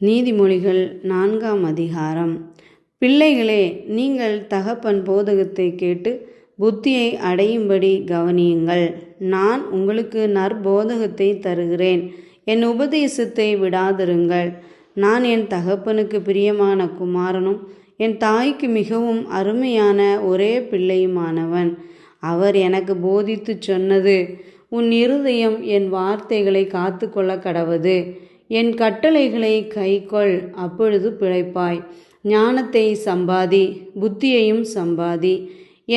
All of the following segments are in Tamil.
நீதிமொழிகள் 4ஆம் அதிகாரம். பிள்ளைகளே, நீங்கள் தகப்பன் போதகத்தை கேட்டு புத்தியை அடையும்படி கவனியுங்கள். நான் உங்களுக்கு நற்போதகத்தை தருகிறேன், என் உபதேசத்தை விடாதிருங்கள். நான் என் தகப்பனுக்கு பிரியமான குமாரனும் என் தாய்க்கு மிகவும் அருமையான ஒரே பிள்ளையுமானவன். அவர் எனக்கு போதித்துச் சொன்னது, உன் இருதயம் என் வார்த்தைகளை காத்து கொள்ள கடவது. என் கட்டளைகளை கைக்கொள், அப்பொழுது பிழைப்பாய். ஞானத்தை சம்பாதி, புத்தியையும் சம்பாதி.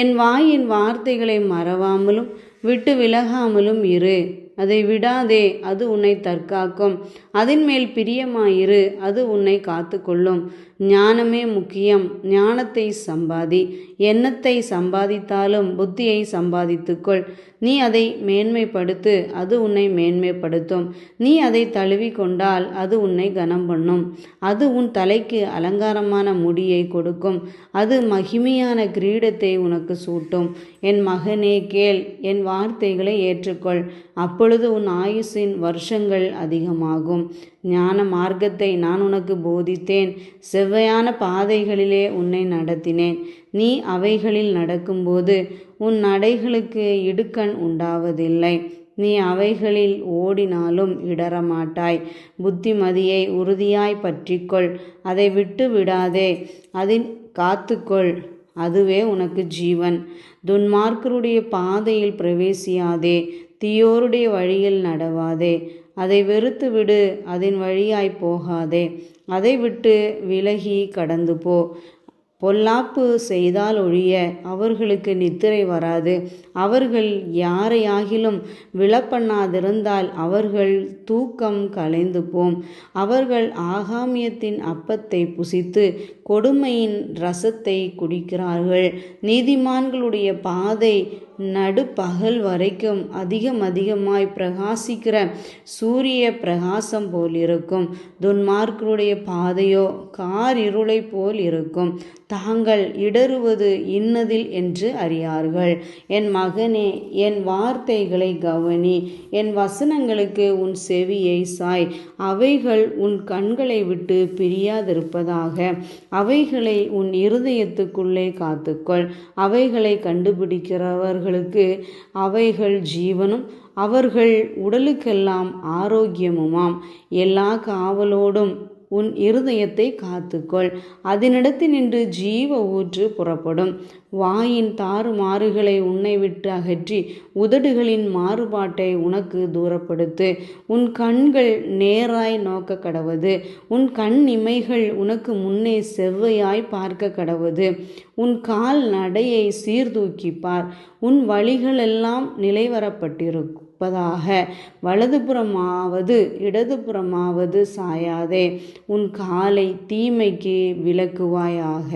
என் வாயின் வார்த்தைகளை மறவாமலும் விட்டு விலகாமலும் இரு. அதை விடாதே, அது உன்னை தற்காக்கும். அதன் மேல் பிரியமாயிரு, அது உன்னை காத்து கொள்ளும். ஞானமே முக்கியம், ஞானத்தை சம்பாதி. எண்ணத்தை சம்பாதித்தாலும் புத்தியை சம்பாதித்துக்கொள். நீ அதை மேன்மைப்படுத்து, அது உன்னை மேன்மைப்படுத்தும். நீ அதை தழுவி கொண்டால் அது உன்னை கனம் பண்ணும். அது உன் தலைக்கு அலங்காரமான முடியை கொடுக்கும். அது மகிமையான கிரீடத்தை உனக்கு சூட்டும். என் மகனே கேள், என் வார்த்தைகளை ஏற்றுக்கொள். அப்பொழுது உன் ஆயுசின் வருஷங்கள் அதிகமாகும். ஞான மார்க்கத்தை நான் உனக்கு போதித்தேன், செவ்வையான பாதைகளிலே உன்னை நடத்தினேன். நீ அவைகளில் நடக்கும்போது உன் நடைகளுக்கு இடுக்கண் உண்டாவதில்லை. நீ அவைகளில் ஓடினாலும் இடரமாட்டாய். புத்திமதியை உறுதியாய் பற்றிக்கொள், அதை விட்டு விடாதே. அதில் காத்துக்கொள், அதுவே உனக்கு ஜீவன். துன்மார்க்கருடைய பாதையில் பிரவேசியாதே, தீயோருடைய வழியில் நடவாதே. அதை வெறுத்து விடு, அதன் வழியாய் போகாதே. அதை விட்டு விலகி கடந்து போ. பொல்லாப்பு செய்தால் ஒழிய அவர்களுக்கு நித்திரை வராது. அவர்கள் யாரையாகிலும் விழப்பண்ணாதிருந்தால் அவர்கள் தூக்கம் கலைந்து போம். அவர்கள் ஆகாமியத்தின் அப்பத்தை புசித்து கொடுமையின் இரசத்தை குடிக்கிறார்கள். நீதிமான்களுடைய பாதை நடுப்பகல் வரைக்கும் அதிகமாய் பிரகாசிக்கிற சூரிய பிரகாசம் போல் இருக்கும். துன்மார்க்கருடைய பாதையோ காரிருளை போல் இருக்கும். தாங்கள் இடறுவது இன்னதில் என்று அறியார்கள். என் மகனே, என் வார்த்தைகளை கவனி, என் வசனங்களுக்கு உன் செவியை சாய். அவைகள் உன் கண்களை விட்டு பிரியாதிருப்பதாக. அவைகளை உன் இருதயத்துக்குள்ளே காத்துக்கொள். அவைகளை கண்டுபிடிக்கிறவர்களுக்கு அவைகள் ஜீவனும் அவர்கள் உடலுக்கெல்லாம் ஆரோக்கியமுமாம். எல்லா காவலோடும் உன் இருதயத்தை காத்துக்கொள், அதனிடத்தினின்று ஜீவ ஊற்று புறப்படும். வாயின் தாறுமாறுகளை உன்னை விட்டு அகற்றி உதடுகளின் மாறுபாட்டை உனக்கு தூரப்படுத்து. உன் கண்கள் நேராய் நோக்க கடவது, உன் கண் இமைகள் உனக்கு முன்னே செவ்வையாய் பார்க்க கடவது. உன் கால் நடையை சீர்தூக்கிப்பார், உன் வழிகளெல்லாம் நிலைவரப்பட்டிருப்பதாக. வலதுபுறமாவது இடதுபுறமாவது சாயாதே. உன் காலை தீமைக்கு விலக்குவாயாக.